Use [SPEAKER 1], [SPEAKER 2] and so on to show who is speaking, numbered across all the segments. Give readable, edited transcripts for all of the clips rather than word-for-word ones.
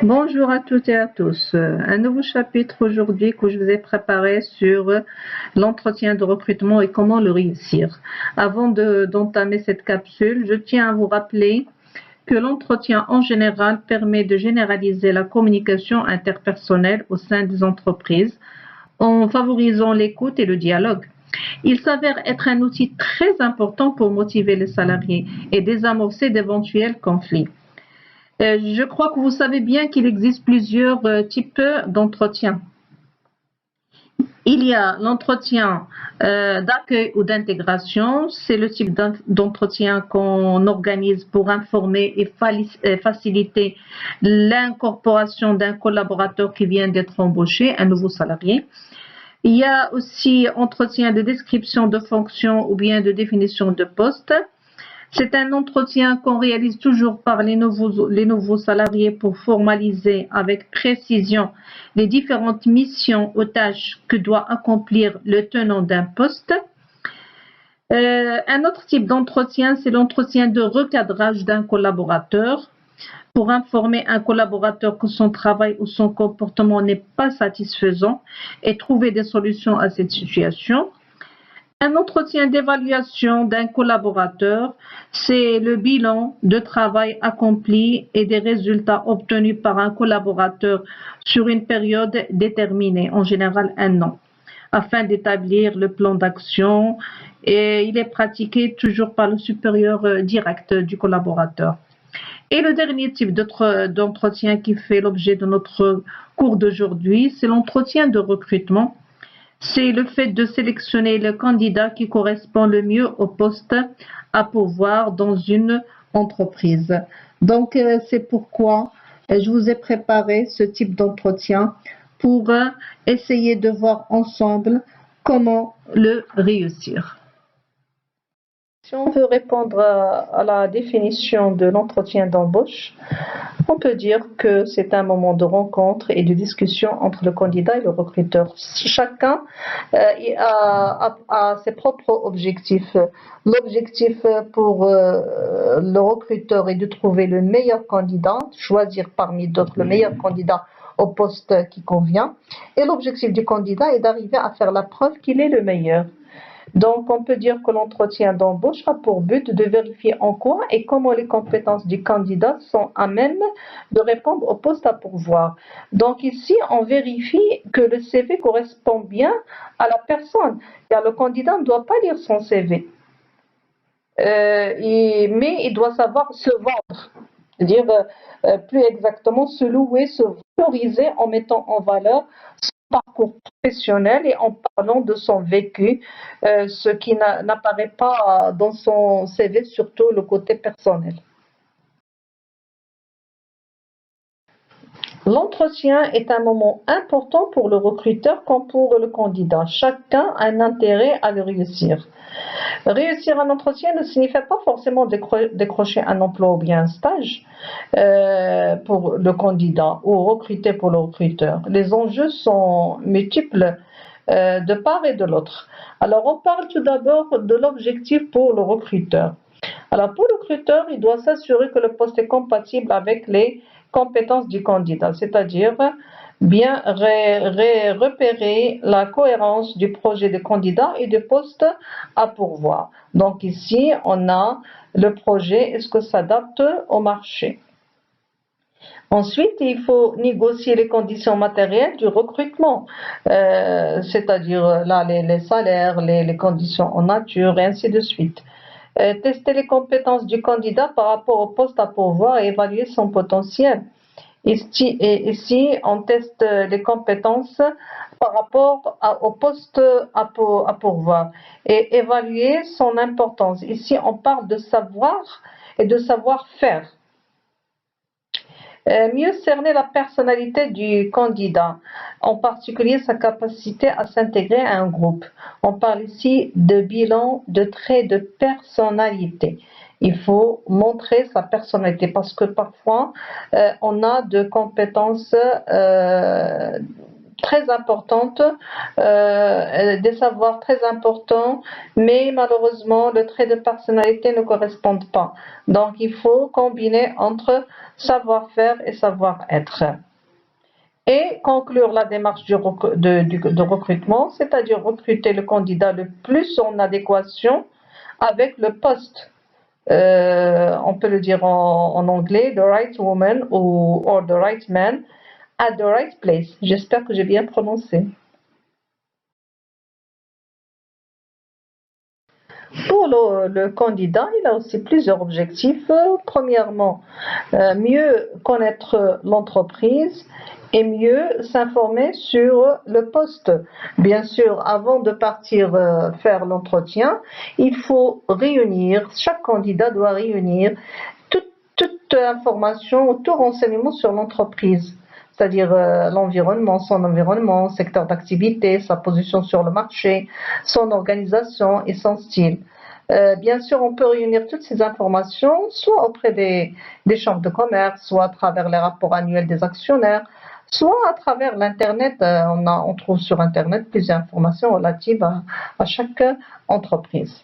[SPEAKER 1] Bonjour à toutes et à tous. Un nouveau chapitre aujourd'hui que je vous ai préparé sur l'entretien de recrutement et comment le réussir. Avant d'entamer cette capsule, je tiens à vous rappeler que l'entretien en général permet de généraliser la communication interpersonnelle au sein des entreprises en favorisant l'écoute et le dialogue. Il s'avère être un outil très important pour motiver les salariés et désamorcer d'éventuels conflits. Je crois que vous savez bien qu'il existe plusieurs types d'entretien. Il y a l'entretien d'accueil ou d'intégration. C'est le type d'entretien qu'on organise pour informer et faciliter l'incorporation d'un collaborateur qui vient d'être embauché, un nouveau salarié. Il y a aussi entretien de description de fonction ou bien de définition de poste. C'est un entretien qu'on réalise toujours par les nouveaux salariés pour formaliser avec précision les différentes missions ou tâches que doit accomplir le tenant d'un poste. Un autre type d'entretien, c'est l'entretien de recadrage d'un collaborateur pour informer un collaborateur que son travail ou son comportement n'est pas satisfaisant et trouver des solutions à cette situation. Un entretien d'évaluation d'un collaborateur, c'est le bilan de travail accompli et des résultats obtenus par un collaborateur sur une période déterminée, en général un an, afin d'établir le plan d'action, et il est pratiqué toujours par le supérieur direct du collaborateur. Et le dernier type d'entretien qui fait l'objet de notre cours d'aujourd'hui, c'est l'entretien de recrutement. C'est le fait de sélectionner le candidat qui correspond le mieux au poste à pourvoir dans une entreprise. Donc, c'est pourquoi je vous ai préparé ce type d'entretien pour essayer de voir ensemble comment le réussir. Si on veut répondre à la définition de l'entretien d'embauche, on peut dire que c'est un moment de rencontre et de discussion entre le candidat et le recruteur. Chacun a ses propres objectifs. L'objectif pour le recruteur est de trouver le meilleur candidat, choisir parmi d'autres le meilleur candidat au poste qui convient. Et l'objectif du candidat est d'arriver à faire la preuve qu'il est le meilleur. Donc, on peut dire que l'entretien d'embauche a pour but de vérifier en quoi et comment les compétences du candidat sont à même de répondre au poste à pourvoir. Donc, ici, on vérifie que le CV correspond bien à la personne, car le candidat ne doit pas lire son CV, mais il doit savoir se vendre, c'est-à-dire plus exactement se louer, se valoriser en mettant en valeur parcours professionnel et en parlant de son vécu, ce qui n'apparaît pas dans son CV, surtout le côté personnel. L'entretien est un moment important pour le recruteur comme pour le candidat. Chacun a un intérêt à le réussir. Réussir un entretien ne signifie pas forcément décrocher un emploi ou bien un stage pour le candidat ou recruter pour le recruteur. Les enjeux sont multiples de part et de l'autre. Alors, on parle tout d'abord de l'objectif pour le recruteur. Alors, pour le recruteur, il doit s'assurer que le poste est compatible avec les compétences du candidat, c'est-à-dire bien repérer la cohérence du projet de candidat et du poste à pourvoir. Donc ici, on a le projet, est-ce que ça s'adapte au marché? Ensuite, il faut négocier les conditions matérielles du recrutement, c'est-à-dire là les salaires, les conditions en nature et ainsi de suite. Tester les compétences du candidat par rapport au poste à pourvoir et évaluer son potentiel. Ici, on teste les compétences par rapport au poste à pourvoir et évaluer son importance. Ici, on parle de savoir et de savoir-faire. Mieux cerner la personnalité du candidat, en particulier sa capacité à s'intégrer à un groupe. On parle ici de bilan de traits de personnalité. Il faut montrer sa personnalité parce que parfois on a de compétences très importantes, des savoirs très importants, mais malheureusement, le trait de personnalité ne correspond pas. Donc, il faut combiner entre savoir-faire et savoir-être. Et conclure la démarche de recrutement, c'est-à-dire recruter le candidat le plus en adéquation avec le poste. On peut le dire en anglais, the right woman or the right man at the right place. J'espère que j'ai bien prononcé. Pour le candidat, il a aussi plusieurs objectifs. Premièrement, mieux connaître l'entreprise et mieux s'informer sur le poste. Bien sûr, avant de partir faire l'entretien, il faut réunir, chaque candidat doit réunir toute information, tout renseignement sur l'entreprise. C'est-à-dire l'environnement, son environnement, secteur d'activité, sa position sur le marché, son organisation et son style. Bien sûr, on peut réunir toutes ces informations, soit auprès des chambres de commerce, soit à travers les rapports annuels des actionnaires, soit à travers l'Internet. On trouve sur Internet plusieurs informations relatives à chaque entreprise.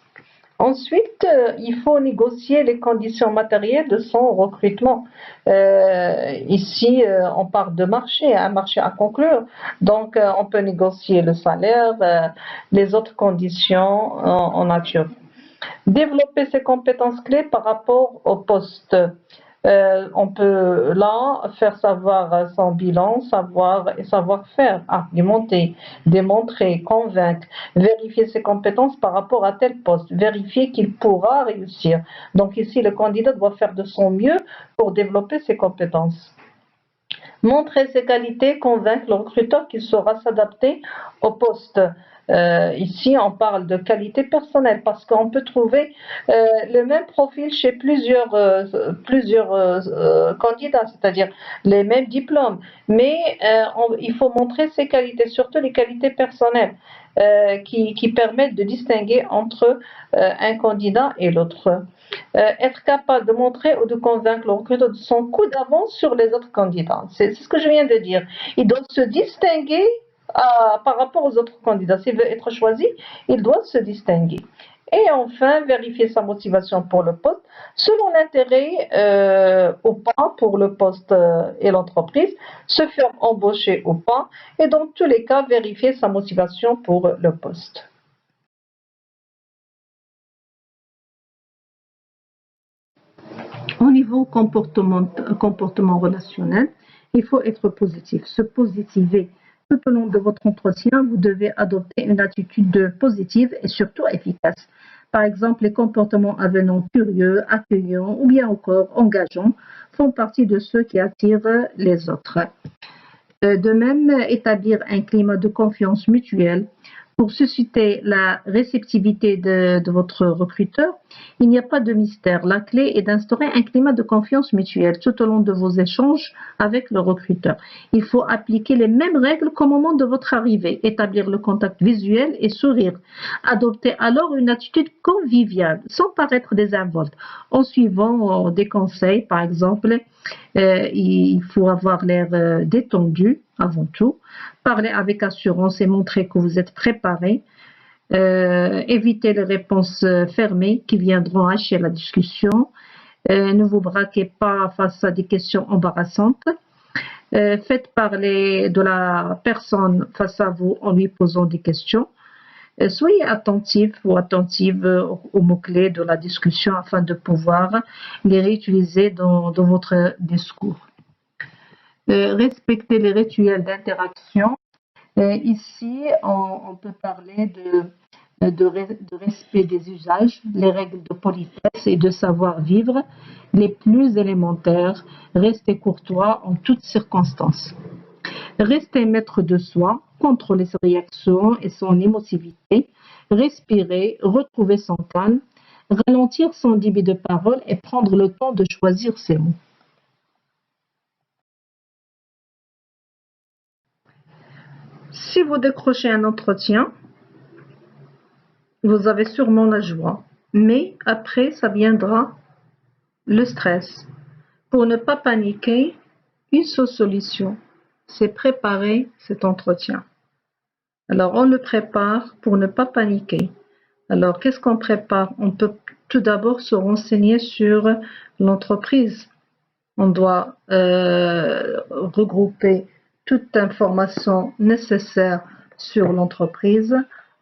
[SPEAKER 1] Ensuite, il faut négocier les conditions matérielles de son recrutement. Ici, on parle de marché, un marché à conclure. Donc, on peut négocier le salaire, les autres conditions en nature. Développer ses compétences clés par rapport au poste. On peut là faire savoir son bilan, savoir et savoir-faire, argumenter, démontrer, convaincre, vérifier ses compétences par rapport à tel poste, vérifier qu'il pourra réussir. Donc ici, le candidat doit faire de son mieux pour développer ses compétences. Montrer ses qualités, convaincre le recruteur qu'il saura s'adapter au poste. Ici, on parle de qualité personnelle parce qu'on peut trouver le même profil chez plusieurs candidats, c'est-à-dire les mêmes diplômes. Mais il faut montrer ses qualités, surtout les qualités personnelles qui permettent de distinguer entre un candidat et l'autre. Être capable de montrer ou de convaincre le recruteur de son coup d'avance sur les autres candidats. C'est ce que je viens de dire. Il doit se distinguer par rapport aux autres candidats. S'il veut être choisi, il doit se distinguer. Et enfin, vérifier sa motivation pour le poste selon l'intérêt ou pas pour le poste et l'entreprise, se faire embaucher ou pas, et dans tous les cas, vérifier sa motivation pour le poste. Au niveau comportement relationnel, il faut être positif, se positiver. Tout au long de votre entretien, vous devez adopter une attitude positive et surtout efficace. Par exemple, les comportements avenants curieux, accueillants ou bien encore engageants font partie de ceux qui attirent les autres. De même, établir un climat de confiance mutuelle pour susciter la réceptivité de votre recruteur, il n'y a pas de mystère. La clé est d'instaurer un climat de confiance mutuelle tout au long de vos échanges avec le recruteur. Il faut appliquer les mêmes règles qu'au moment de votre arrivée, établir le contact visuel et sourire. Adopter alors une attitude conviviale, sans paraître désinvolte, en suivant des conseils, par exemple. Il faut avoir l'air détendu avant tout, parler avec assurance et montrer que vous êtes préparé, éviter les réponses fermées qui viendront hacher la discussion, ne vous braquez pas face à des questions embarrassantes, faites parler de la personne face à vous en lui posant des questions. Soyez attentif ou attentive aux mots-clés de la discussion afin de pouvoir les réutiliser dans votre discours. Respectez les rituels d'interaction. Ici, on peut parler de respect des usages, les règles de politesse et de savoir-vivre les plus élémentaires. Restez courtois en toutes circonstances. Restez maître de soi, contrôler ses réactions et son émotivité, respirer, retrouver son calme, ralentir son débit de parole et prendre le temps de choisir ses mots. Si vous décrochez un entretien, vous avez sûrement la joie, mais après, ça viendra le stress. Pour ne pas paniquer, une seule solution, c'est préparer cet entretien. Alors, on le prépare pour ne pas paniquer. Alors, qu'est-ce qu'on prépare? On peut tout d'abord se renseigner sur l'entreprise. On doit regrouper toute information nécessaire sur l'entreprise,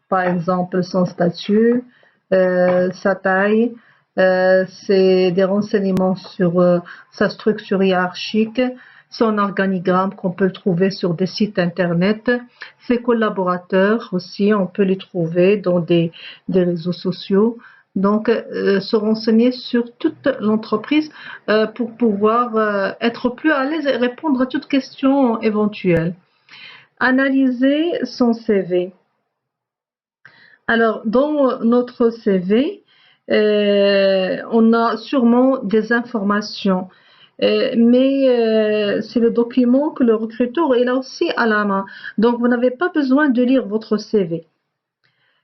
[SPEAKER 1] par exemple son statut, sa taille, c'est des renseignements sur sa structure hiérarchique, son organigramme qu'on peut trouver sur des sites internet, ses collaborateurs aussi, on peut les trouver dans des réseaux sociaux. Donc, se renseigner sur toute l'entreprise pour pouvoir être plus à l'aise et répondre à toutes questions éventuelles. Analyser son CV. Alors, dans notre CV, on a sûrement des informations, mais c'est le document que le recruteur il a aussi à la main. Donc, vous n'avez pas besoin de lire votre CV.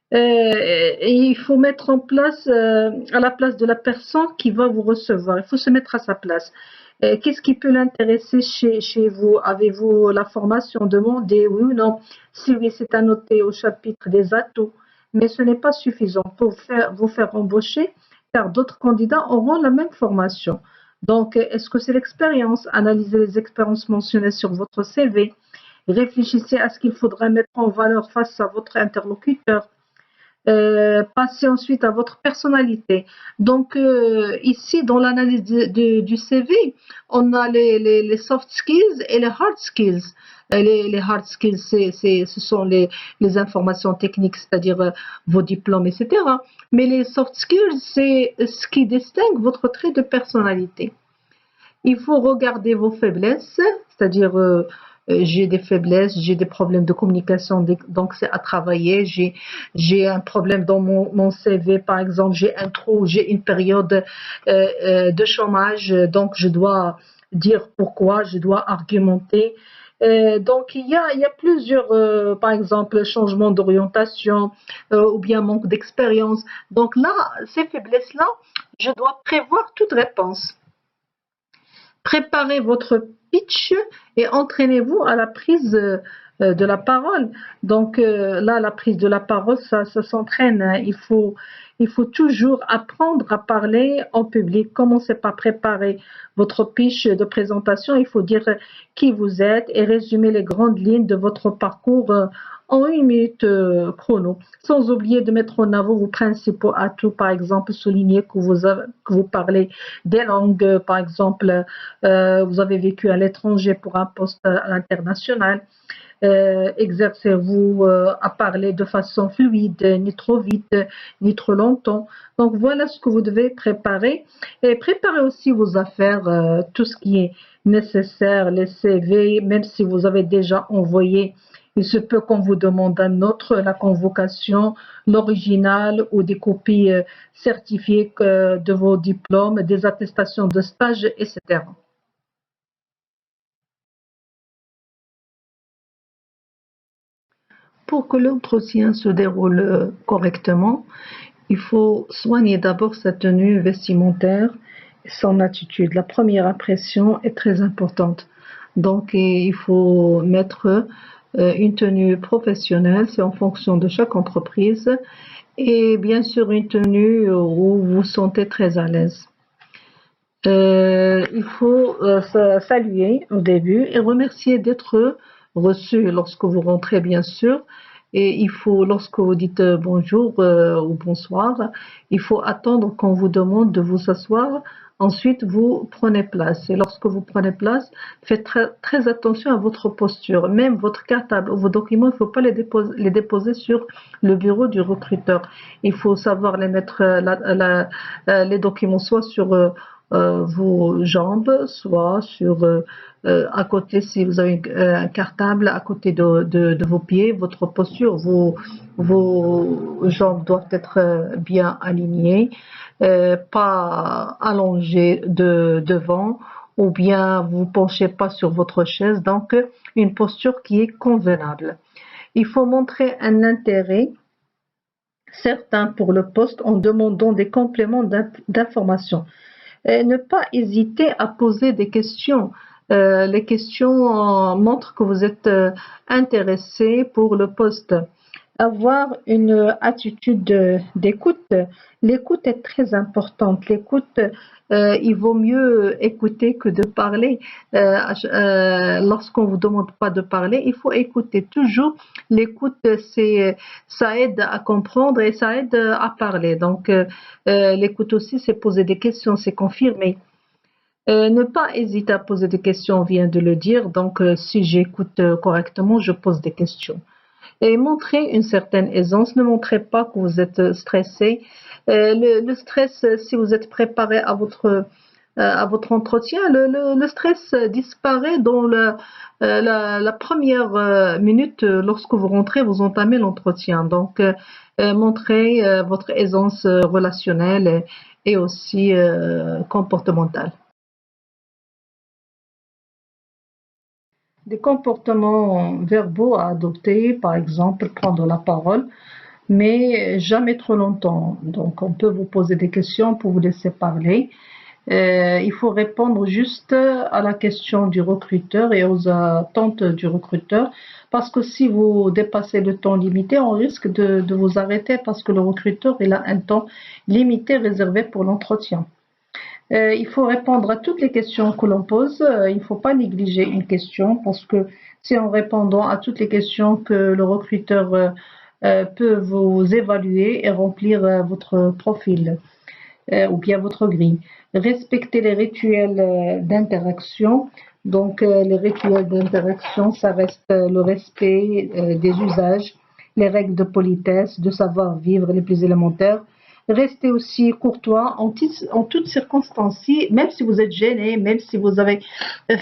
[SPEAKER 1] Et il faut mettre en place, à la place de la personne qui va vous recevoir, il faut se mettre à sa place. Qu'est-ce qui peut l'intéresser chez vous? Avez-vous la formation demandée? Oui ou non? Si oui, c'est annoté au chapitre des atouts, mais ce n'est pas suffisant pour vous faire embaucher, car d'autres candidats auront la même formation. Donc, est-ce que c'est l'expérience? Analysez les expériences mentionnées sur votre CV. Réfléchissez à ce qu'il faudra mettre en valeur face à votre interlocuteur. Passez ensuite à votre personnalité. Donc, ici, dans l'analyse du CV, on a les soft skills et les hard skills. Les hard skills, ce sont les informations techniques, c'est-à-dire vos diplômes, etc. Mais les soft skills, c'est ce qui distingue votre trait de personnalité. Il faut regarder vos faiblesses, c'est-à-dire j'ai des faiblesses, j'ai des problèmes de communication, donc c'est à travailler. J'ai un problème dans mon CV, par exemple, j'ai un trou, j'ai une période de chômage, donc je dois dire pourquoi, je dois argumenter. Donc il y a plusieurs, par exemple, changements d'orientation ou bien manque d'expérience. Donc là, ces faiblesses-là, je dois prévoir toute réponse. Préparez votre pitch et entraînez-vous à la prise de la parole. Donc là, la prise de la parole, ça s'entraîne. Hein. Il faut toujours apprendre à parler en public. Commencez par préparer votre pitch de présentation. Il faut dire qui vous êtes et résumer les grandes lignes de votre parcours en 1 minute chrono, sans oublier de mettre en avant vos principaux atouts, par exemple, souligner que vous parlez des langues, par exemple, vous avez vécu à l'étranger pour un poste à l'international. Exercez-vous à parler de façon fluide, ni trop vite, ni trop longtemps. Donc voilà ce que vous devez préparer. Et préparez aussi vos affaires, tout ce qui est nécessaire, les CV, même si vous avez déjà envoyé. Il se peut qu'on vous demande un autre, la convocation, l'original ou des copies certifiées de vos diplômes, des attestations de stage, etc. Pour que l'entretien se déroule correctement, il faut soigner d'abord sa tenue vestimentaire et son attitude. La première impression est très importante. Donc, il faut mettre une tenue professionnelle, c'est en fonction de chaque entreprise, et bien sûr une tenue où vous vous sentez très à l'aise. Il faut saluer au début et remercier d'être reçu lorsque vous rentrez, bien sûr. Et il faut, lorsque vous dites bonjour ou bonsoir, il faut attendre qu'on vous demande de vous asseoir. Ensuite, vous prenez place. Et lorsque vous prenez place, faites très attention à votre posture. Même votre cartable ou vos documents, il ne faut pas les déposer sur le bureau du recruteur. Il faut savoir les mettre, les documents soit sur vos jambes, soit sur à côté, si vous avez un cartable, à côté de vos pieds, votre posture, vos jambes doivent être bien alignées, pas allongées devant, ou bien vous penchez pas sur votre chaise, donc une posture qui est convenable. Il faut montrer un intérêt certain pour le poste en demandant des compléments d'information. Ne pas hésiter à poser des questions. Les questions montrent que vous êtes intéressé pour le poste. Avoir une attitude d'écoute. L'écoute est très importante. L'écoute, il vaut mieux écouter que de parler. Lorsqu'on vous demande pas de parler, il faut écouter toujours. L'écoute, ça aide à comprendre et ça aide à parler. Donc, l'écoute aussi, c'est poser des questions, c'est confirmer. Ne pas hésiter à poser des questions, on vient de le dire. Donc, si j'écoute correctement, je pose des questions. Et montrer une certaine aisance. Ne montrez pas que vous êtes stressé. Le stress, si vous êtes préparé à votre entretien, le stress disparaît dans la première minute lorsque vous rentrez, vous entamez l'entretien. Donc, montrez votre aisance relationnelle et aussi comportementale. Des comportements verbaux à adopter, par exemple, prendre la parole, mais jamais trop longtemps. Donc, on peut vous poser des questions pour vous laisser parler. Il faut répondre juste à la question du recruteur et aux attentes du recruteur, parce que si vous dépassez le temps limité, on risque de vous arrêter parce que le recruteur il a un temps limité réservé pour l'entretien. Il faut répondre à toutes les questions que l'on pose. Il ne faut pas négliger une question parce que c'est en répondant à toutes les questions que le recruteur peut vous évaluer et remplir votre profil ou bien votre grille. Respecter les rituels d'interaction. Donc, les rituels d'interaction, ça reste le respect des usages, les règles de politesse, de savoir-vivre les plus élémentaires. Restez aussi courtois en toutes circonstances. Même si vous êtes gêné, même si vous avez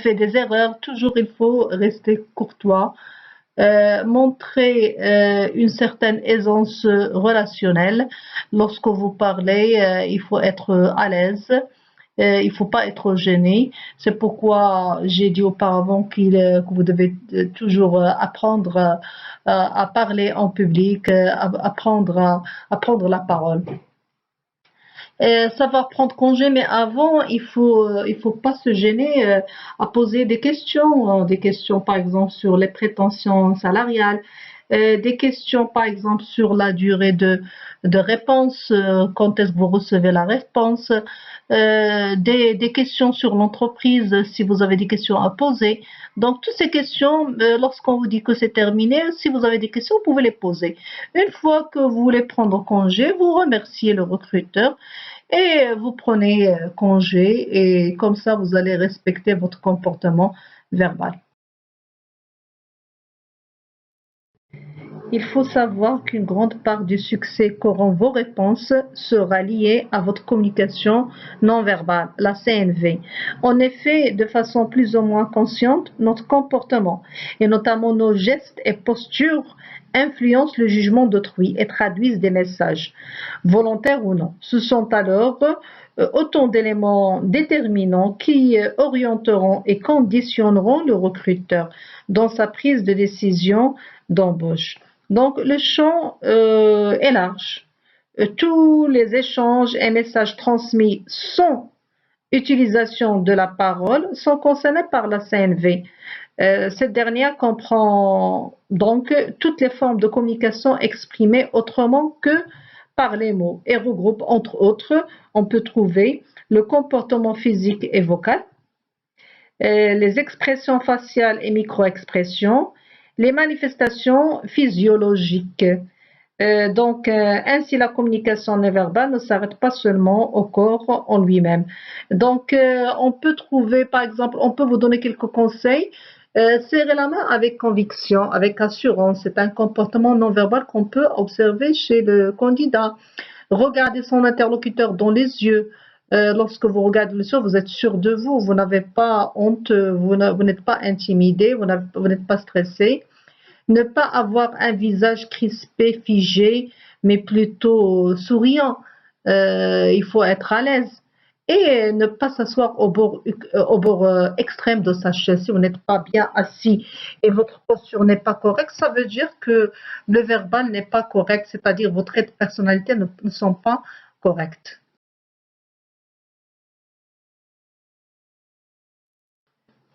[SPEAKER 1] fait des erreurs, toujours il faut rester courtois. Montrer une certaine aisance relationnelle. Lorsque vous parlez, il faut être à l'aise. Il ne faut pas être gêné. C'est pourquoi j'ai dit auparavant que vous devez toujours apprendre à parler en public, apprendre à prendre la parole. Savoir prendre congé, mais avant, il faut pas se gêner à poser des questions par exemple sur les prétentions salariales, des questions par exemple sur la durée de réponse, quand est-ce que vous recevez la réponse, des questions sur l'entreprise si vous avez des questions à poser. Donc toutes ces questions, lorsqu'on vous dit que c'est terminé, si vous avez des questions, vous pouvez les poser. Une fois que vous voulez prendre congé, vous remerciez le recruteur et vous prenez congé et comme ça vous allez respecter votre comportement verbal. Il faut savoir qu'une grande part du succès qu'auront vos réponses sera liée à votre communication non verbale, la CNV. En effet, de façon plus ou moins consciente, notre comportement, et notamment nos gestes et postures, influencent le jugement d'autrui et traduisent des messages, volontaires ou non. Ce sont alors autant d'éléments déterminants qui orienteront et conditionneront le recruteur dans sa prise de décision d'embauche. Donc, le champ est large. Tous les échanges et messages transmis sans utilisation de la parole sont concernés par la CNV. Cette dernière comprend donc toutes les formes de communication exprimées autrement que par les mots et regroupe entre autres, on peut trouver le comportement physique et vocal, les expressions faciales et micro-expressions, les manifestations physiologiques. Ainsi, la communication non verbale ne s'arrête pas seulement au corps en lui-même. Donc, on peut trouver, par exemple, on peut vous donner quelques conseils. Serrer la main avec conviction, avec assurance. C'est un comportement non verbal qu'on peut observer chez le candidat. Regarder son interlocuteur dans les yeux. Lorsque vous regardez les yeux, vous êtes sûr de vous. Vous n'avez pas honte, vous n'êtes pas intimidé, vous n'êtes pas stressé. Ne pas avoir un visage crispé, figé, mais plutôt souriant. Il faut être à l'aise. Et ne pas s'asseoir au bord extrême de sa chaise. Si vous n'êtes pas bien assis et votre posture n'est pas correcte, ça veut dire que le verbal n'est pas correct, c'est-à-dire vos traits de personnalité ne sont pas corrects.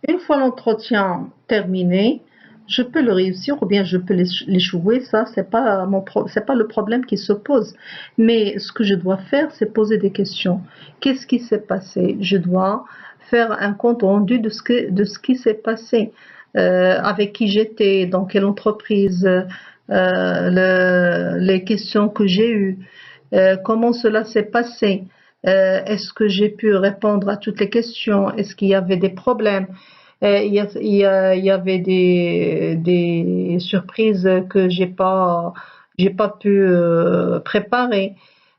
[SPEAKER 1] Une fois l'entretien terminé, je peux le réussir ou bien je peux l'échouer. Ça, c'est pas le problème qui se pose. Mais ce que je dois faire, c'est poser des questions. Qu'est-ce qui s'est passé? Je dois faire un compte rendu de ce qui s'est passé. Avec qui j'étais, dans quelle entreprise, les questions que j'ai eues, comment cela s'est passé. Est-ce que j'ai pu répondre à toutes les questions? Est-ce qu'il y avait des problèmes? Il y avait des surprises que j'ai pas pu préparer.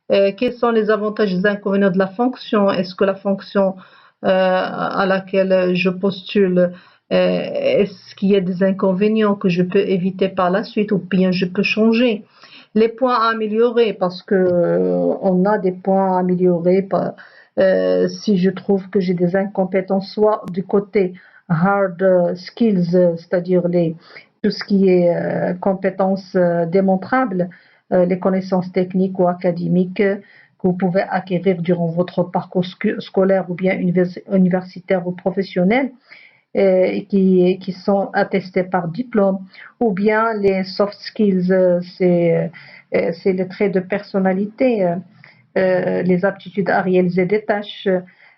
[SPEAKER 1] Quels sont les avantages et les inconvénients de la fonction? Est-ce que la fonction à laquelle je postule, est-ce qu'il y a des inconvénients que je peux éviter par la suite ou bien je peux changer? Les points à améliorer, parce que on a des points à améliorer. Si je trouve que j'ai des incompétences, soit du côté hard skills, c'est-à-dire tout ce qui est compétences démontrables, les connaissances techniques ou académiques que vous pouvez acquérir durant votre parcours scolaire ou bien universitaire ou professionnel, qui sont attestés par diplôme, ou bien les soft skills, c'est les traits de personnalité, les aptitudes à réaliser des tâches,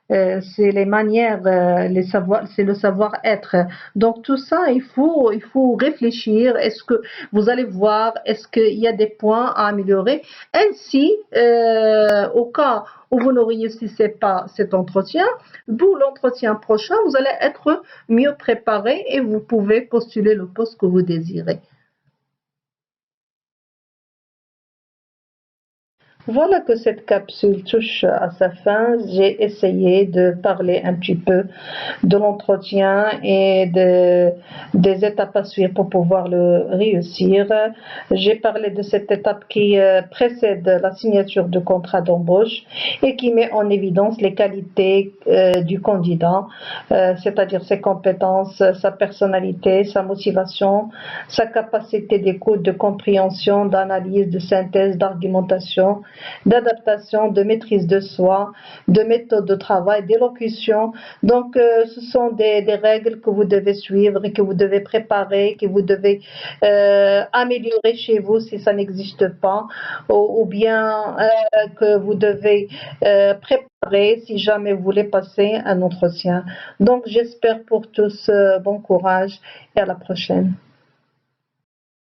[SPEAKER 1] c'est les manières, c'est le savoir-être. Donc tout ça, il faut réfléchir. Est-ce que vous allez voir, est-ce qu'il y a des points à améliorer? Ainsi, au cas où vous ne réussissez pas cet entretien, pour l'entretien prochain, vous allez être mieux préparé et vous pouvez postuler le poste que vous désirez. Voilà que cette capsule touche à sa fin. J'ai essayé de parler un petit peu de l'entretien et des étapes à suivre pour pouvoir le réussir. J'ai parlé de cette étape qui précède la signature de contrat d'embauche et qui met en évidence les qualités du candidat, c'est-à-dire ses compétences, sa personnalité, sa motivation, sa capacité d'écoute, de compréhension, d'analyse, de synthèse, d'argumentation, d'adaptation, de maîtrise de soi, de méthode de travail, d'élocution. Donc, ce sont des règles que vous devez suivre et que vous devez préparer, que vous devez améliorer chez vous si ça n'existe pas, ou bien que vous devez préparer si jamais vous voulez passer un entretien. Donc, j'espère pour tous bon courage et à la prochaine.